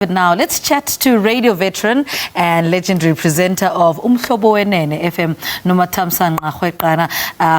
But now let's chat to radio veteran and legendary presenter of Umhlobo Wenene FM Nomathamsanqa Rweqana,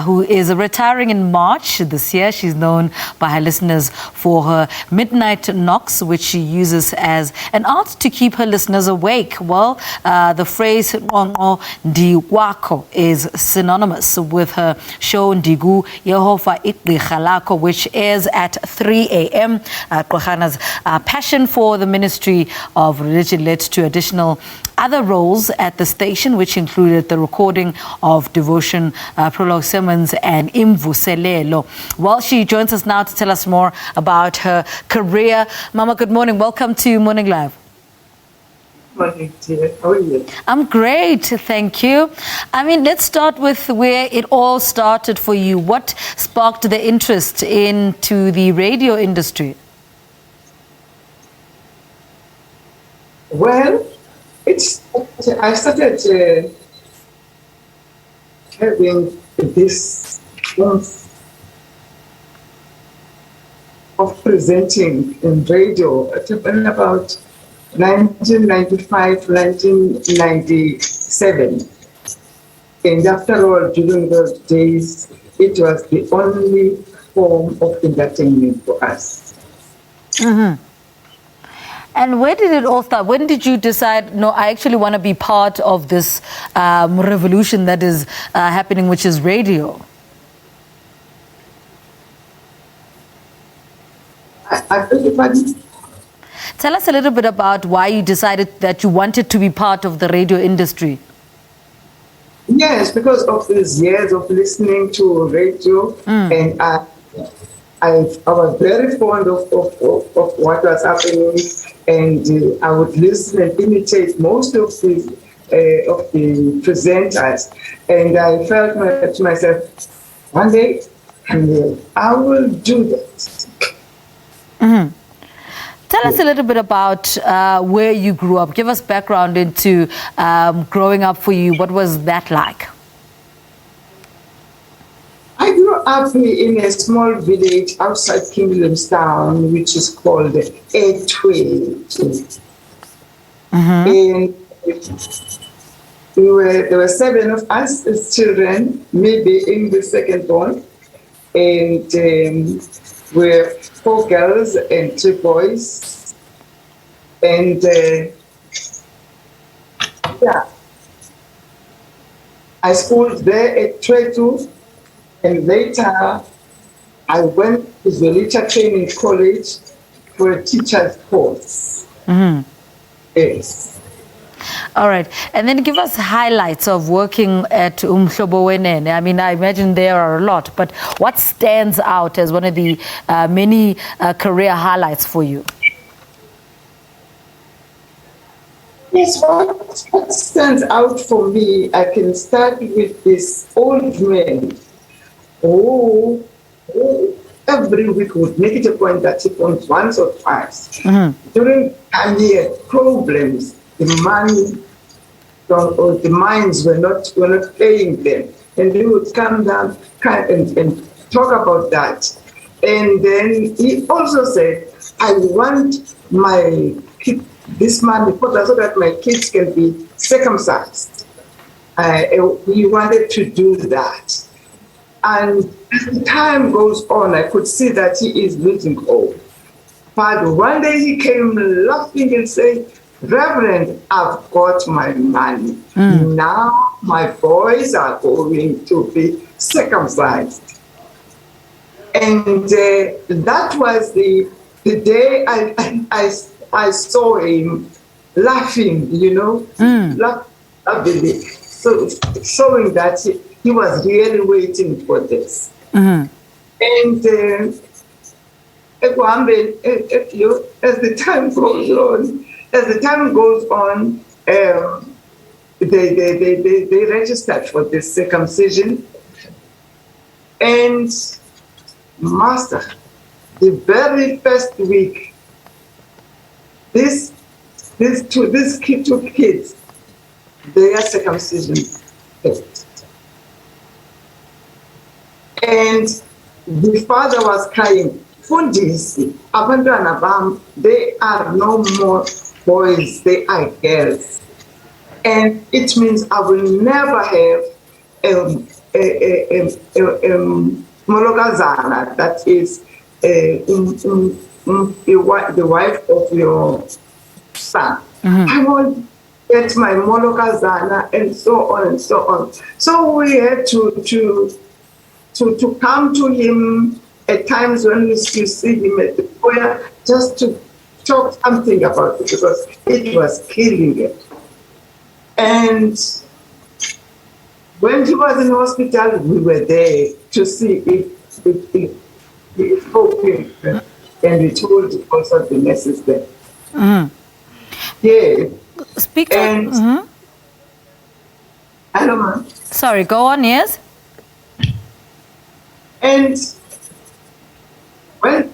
who is retiring in March this year. She's known by her listeners for her midnight knocks, which she uses as an art to keep her listeners awake. Well, the phrase Nkqo, ndikwakho is synonymous with her show Ndingu Yehova, iGqirha, Lakho, which airs at 3 a.m. Rweqana's passion for the ministry of religion led to additional other roles at the station, which included the recording of devotion, prologues, sermons, and Imvuselelo. Well, she joins us now to tell us more about her career. Mama, good morning. Welcome to Morning Live. Morning, dear. How are you? I'm great, thank you. I mean, let's start with where it all started for you. What sparked the interest into the radio industry? Well, I started having this of presenting in radio at about 1995, 1997. And after all, during those days, it was the only form of entertainment for us. Mm-hmm. And where did it all start? When did you decide, no, I actually want to be part of this revolution that is happening, which is radio? I beg your pardon? Tell us a little bit about why you decided that you wanted to be part of the radio industry. Yes, because of these years of listening to radio, and I was very fond of what was happening, and I would listen and imitate most of the presenters, and I felt to myself, one day I will do that. Mm-hmm. Tell us a little bit about where you grew up. Give us background into growing up for you. What was that like? I grew up in a small village outside King Williamstown, which is called Etwe. And there were 7 of us as children, maybe in the second born, and we're 4 girls and 3 boys. And I schooled there at Tretu. And later, I went to the Literature Training College for a teacher's course. Mm-hmm. Yes. All right. And then give us highlights of working at Umhlobo Wenene. I mean, I imagine there are a lot, but what stands out as one of the many career highlights for you? Yes, what stands out for me, I can start with this old man. Every week would make it a point that he comes once or twice. Mm-hmm. During time he had problems, the money or the mines were not paying them, and he would come down and talk about that. And then he also said, I want this money so that my kids can be circumcised. He wanted to do that. And as time goes on, I could see that he is losing hope. But one day he came laughing and said, Reverend, I've got my money. Now my boys are going to be circumcised. And that was the day I saw him laughing, laughing, so showing that he was really waiting for this. Mm-hmm. And as the time goes on, they registered for this circumcision. And Master, the very first week, these two kids, their circumcision failed. And the father was crying, Fundisi, abantwana bam, they are no more boys, they are girls. And it means I will never have molokazana, that is the wife of your son. I want get my molokazana, and so on and so on. So we had to come to him at times when you see him at the choir, just to talk something about it, because it was killing it. And when he was in hospital, we were there to see if he spoke, and we told also the nurses there. Yeah. Speak and I don't know. Sorry, go on, yes? And when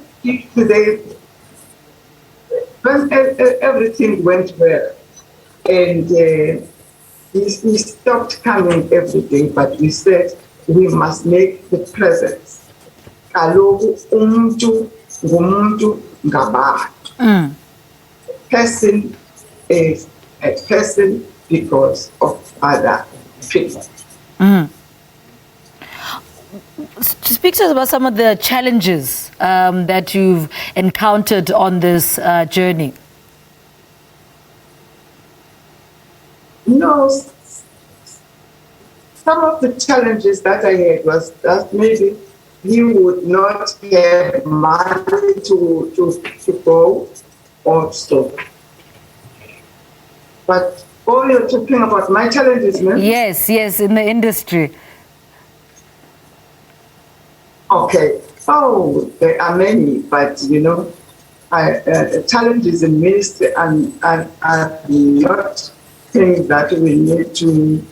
everything went well, and he stopped coming every day, but we said we must make the presence. Kaloku umuntu ngumuntu ngabantu. Person is a person because of other people. Speak to us about some of the challenges that you've encountered on this journey. No, some of the challenges that I had was that maybe he would not have money to go or stop. But all you're talking about my challenges, man? Yes, in the industry. Okay. Oh, there are many, but challenges in ministry and not things that we need to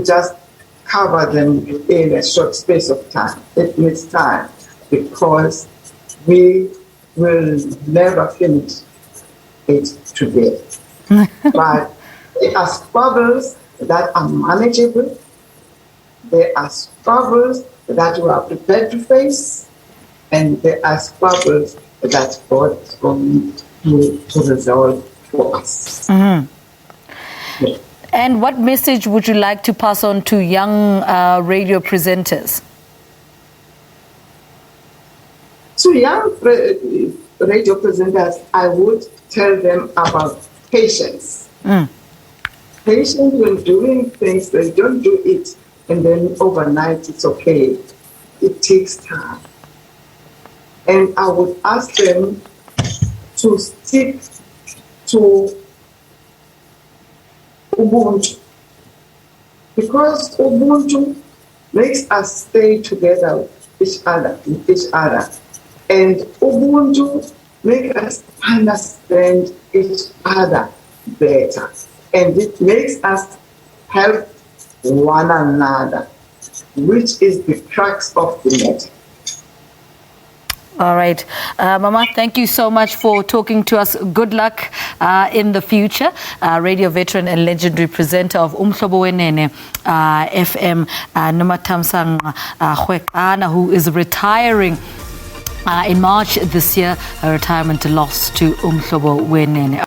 just cover them in a short space of time. It needs time, because we will never finish it today. But there are struggles that are manageable. There are struggles that we are prepared to face, and there are struggles that God is going to resolve for us. Yeah. And what message would you like to pass on to young radio presenters? To young radio presenters, I would tell them about patience. Patience when doing things, they don't do it and then overnight it's okay. It takes time. And I would ask them to stick to Ubuntu, because Ubuntu makes us stay together with each other, and Ubuntu makes us understand each other better, and it makes us help one another, which is the crux of the matter. All right. Mama, thank you so much for talking to us. Good luck in the future. Radio veteran and legendary presenter of Umhlobo Wenene FM, Nomathamsanqa Rweqana, who is retiring in March this year. A retirement loss to Umhlobo Wenene.